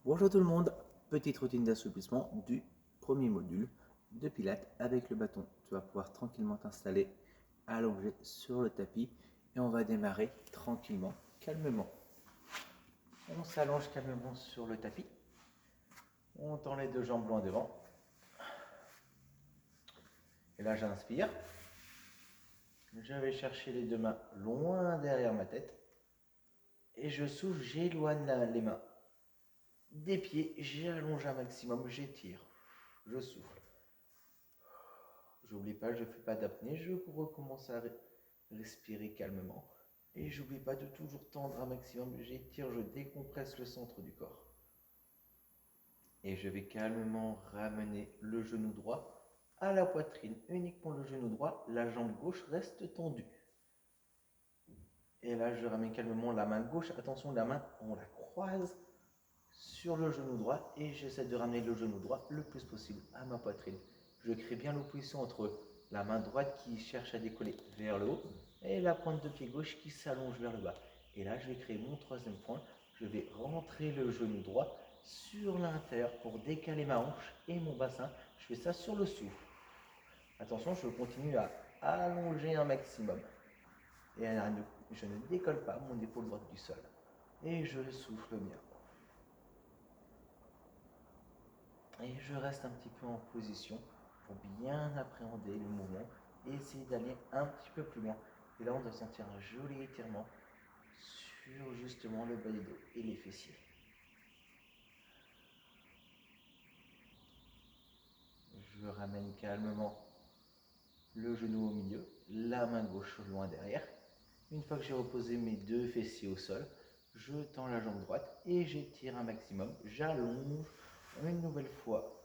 Bonjour tout le monde, petite routine d'assouplissement du premier module de Pilates avec le bâton. Tu vas pouvoir tranquillement t'installer allongé sur le tapis et on va démarrer tranquillement, calmement. On s'allonge calmement sur le tapis, on tend les deux jambes loin devant. Et là j'inspire, je vais chercher les deux mains loin derrière ma tête et je souffle, j'éloigne les mains des pieds, j'allonge un maximum, j'étire, je souffle. J'oublie pas, je ne fais pas d'apnée, je recommence à respirer calmement. Et j'oublie pas de toujours tendre un maximum, j'étire, je décompresse le centre du corps. Et je vais calmement ramener le genou droit à la poitrine, uniquement le genou droit, la jambe gauche reste tendue. Et là je ramène calmement la main gauche, attention la main on la croise sur le genou droit et j'essaie de ramener le genou droit le plus possible à ma poitrine. Je crée bien l'opposition entre la main droite qui cherche à décoller vers le haut et la pointe de pied gauche qui s'allonge vers le bas. Et là, je vais créer mon troisième point. Je vais rentrer le genou droit sur l'intérieur pour décaler ma hanche et mon bassin. Je fais ça sur le souffle. Attention, je continue à allonger un maximum. Et je ne décolle pas mon épaule droite du sol. Et je souffle bien. Et je reste un petit peu en position pour bien appréhender le mouvement et essayer d'aller un petit peu plus loin. Et là, on doit sentir un joli étirement sur justement le bas du dos et les fessiers. Je ramène calmement le genou au milieu, la main gauche loin derrière. Une fois que j'ai reposé mes deux fessiers au sol, je tends la jambe droite et j'étire un maximum. J'allonge une nouvelle fois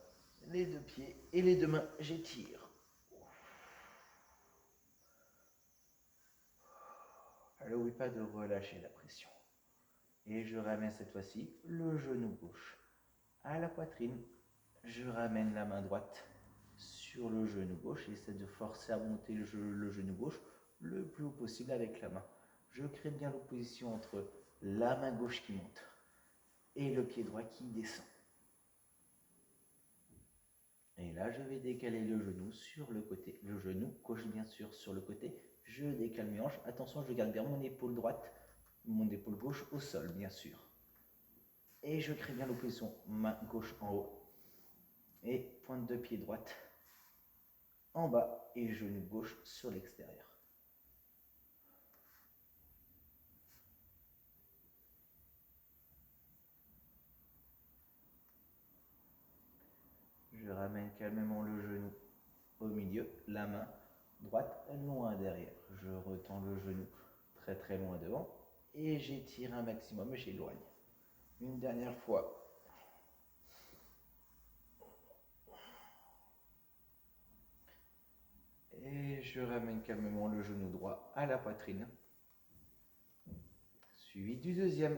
les deux pieds et les deux mains, j'étire. Alors n'oublie pas de relâcher la pression. Et je ramène cette fois-ci le genou gauche à la poitrine. Je ramène la main droite sur le genou gauche. J'essaie de forcer à monter le genou gauche le plus haut possible avec la main. Je crée bien l'opposition entre la main gauche qui monte et le pied droit qui descend. Et là, je vais décaler le genou sur le côté. Le genou gauche, bien sûr, sur le côté. Je décale mes hanches. Attention, je garde bien mon épaule droite, mon épaule gauche au sol, bien sûr. Et je crée bien l'opposition main gauche en haut et pointe de pied droite en bas et genou gauche sur l'extérieur. Je ramène calmement le genou au milieu, la main droite loin derrière. Je retends le genou très très loin devant et j'étire un maximum, j'éloigne. Une dernière fois. Et je ramène calmement le genou droit à la poitrine, suivi du deuxième.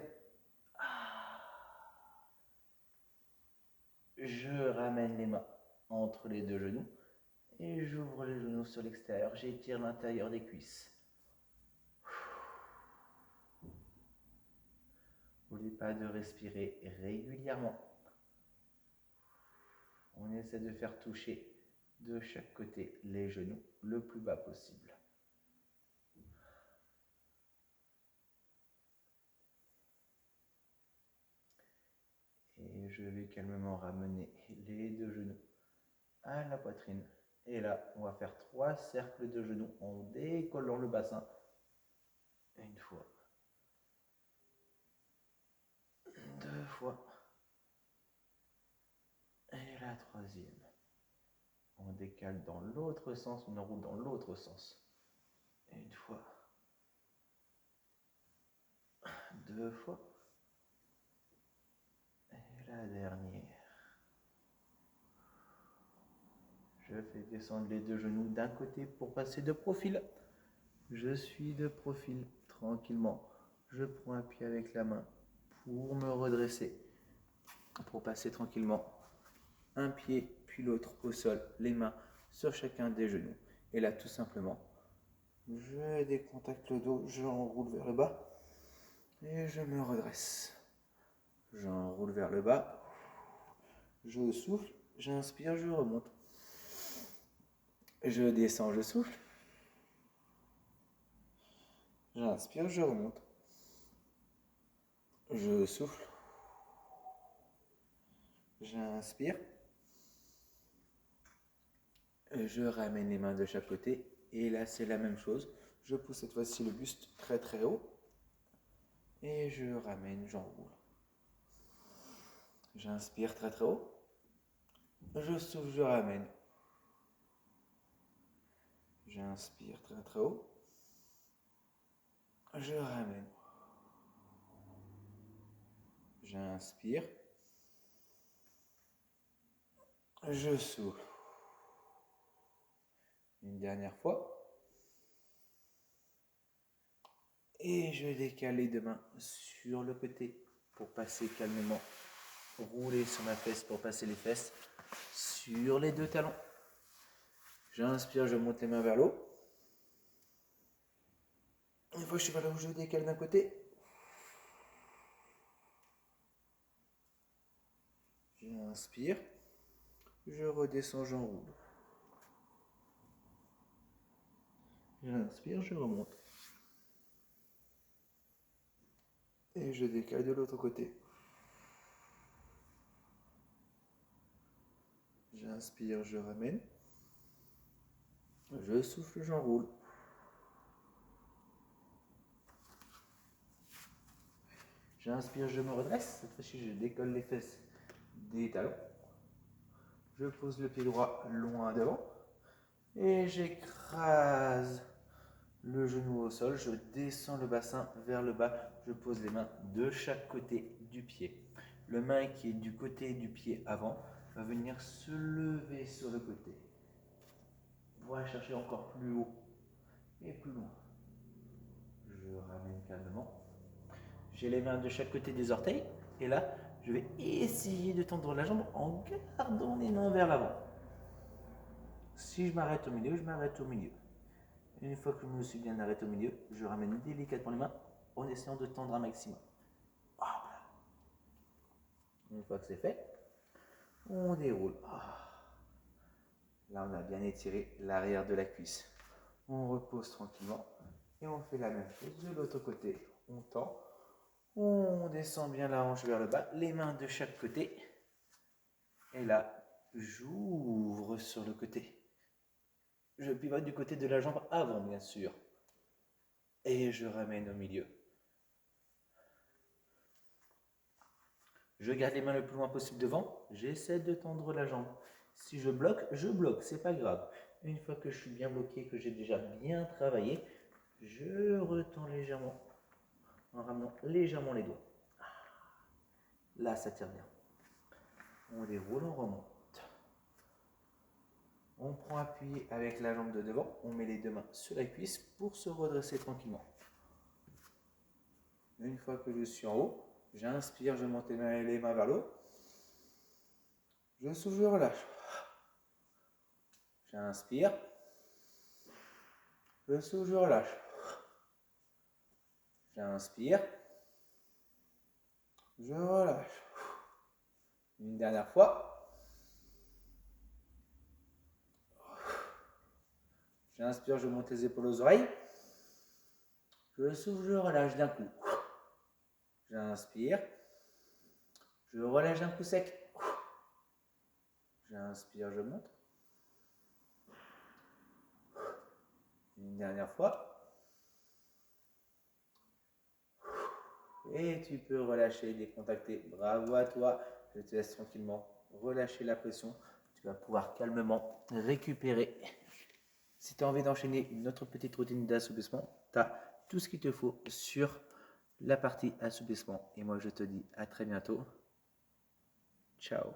Je ramène les mains entre les deux genoux et j'ouvre les genoux sur l'extérieur, j'étire l'intérieur des cuisses. N'oubliez pas de respirer régulièrement. On essaie de faire toucher de chaque côté les genoux le plus bas possible. Et je vais calmement ramener les deux genoux à la poitrine. Et là, on va faire 3 cercles de genoux en décollant le bassin. Une fois. 2 fois. Et la troisième. On décale dans l'autre sens, on enroule dans l'autre sens. Une fois. 2 fois. Et la dernière. Je fais descendre les deux genoux d'un côté pour passer de profil. Je suis de profil tranquillement. Je prends un pied avec la main pour me redresser. Pour passer tranquillement un pied puis l'autre au sol, les mains sur chacun des genoux. Et là, tout simplement, je décontacte le dos, je enroule vers le bas et je me redresse. J'enroule vers le bas. Je souffle, j'inspire, je remonte. Je descends, je souffle. J'inspire, je remonte. Je souffle. J'inspire. Je ramène les mains de chaque côté. Et là, c'est la même chose. Je pousse cette fois-ci le buste très très haut. Et je ramène, j'enroule. J'inspire très très haut. Je souffle, je ramène. J'inspire très très haut. Je ramène. J'inspire. Je souffle. Une dernière fois. Et je décale les deux mains sur le côté pour passer calmement. Rouler sur ma fesse pour passer les fesses sur les deux talons. J'inspire, je monte les mains vers le haut. Une fois que je suis vers là où je décale d'un côté. J'inspire. Je redescends, j'enroule. J'inspire, je remonte. Et je décale de l'autre côté. J'inspire, je ramène. Je souffle, j'enroule. J'inspire, je me redresse. Cette fois-ci, je décolle les fesses des talons. Je pose le pied droit loin devant. Et j'écrase le genou au sol. Je descends le bassin vers le bas. Je pose les mains de chaque côté du pied. Le main qui est du côté du pied avant va venir se lever sur le côté. On va chercher encore plus haut et plus loin. Je ramène calmement. J'ai les mains de chaque côté des orteils. Et là, je vais essayer de tendre la jambe en gardant les mains vers l'avant. Si je m'arrête au milieu, je m'arrête au milieu. Une fois que je me suis bien arrêté au milieu, je ramène délicatement les mains en essayant de tendre un maximum. Voilà. Une fois que c'est fait, on déroule. Là, on a bien étiré l'arrière de la cuisse. On repose tranquillement et on fait la même chose de l'autre côté. On tend, on descend bien la hanche vers le bas, les mains de chaque côté. Et là, j'ouvre sur le côté. Je pivote du côté de la jambe avant, bien sûr. Et je ramène au milieu. Je garde les mains le plus loin possible devant. J'essaie de tendre la jambe. Si je bloque, c'est pas grave. Une fois que je suis bien bloqué, que j'ai déjà bien travaillé, je retends légèrement en ramenant légèrement les doigts. Là, ça tire bien. On déroule, on remonte. On prend appui avec la jambe de devant. On met les deux mains sur la cuisse pour se redresser tranquillement. Une fois que je suis en haut, j'inspire, je monte les mains vers le haut. Je souffle, je relâche. J'inspire. Je souffle, je relâche. J'inspire. Je relâche. Une dernière fois. J'inspire, je monte les épaules aux oreilles. Je souffle, je relâche d'un coup. J'inspire. Je relâche d'un coup sec. J'inspire, je monte. Une dernière fois. Et tu peux relâcher, décontacter. Bravo à toi. Je te laisse tranquillement relâcher la pression. Tu vas pouvoir calmement récupérer. Si tu as envie d'enchaîner une autre petite routine d'assouplissement, tu as tout ce qu'il te faut sur la partie assouplissement. Et moi, je te dis à très bientôt. Ciao.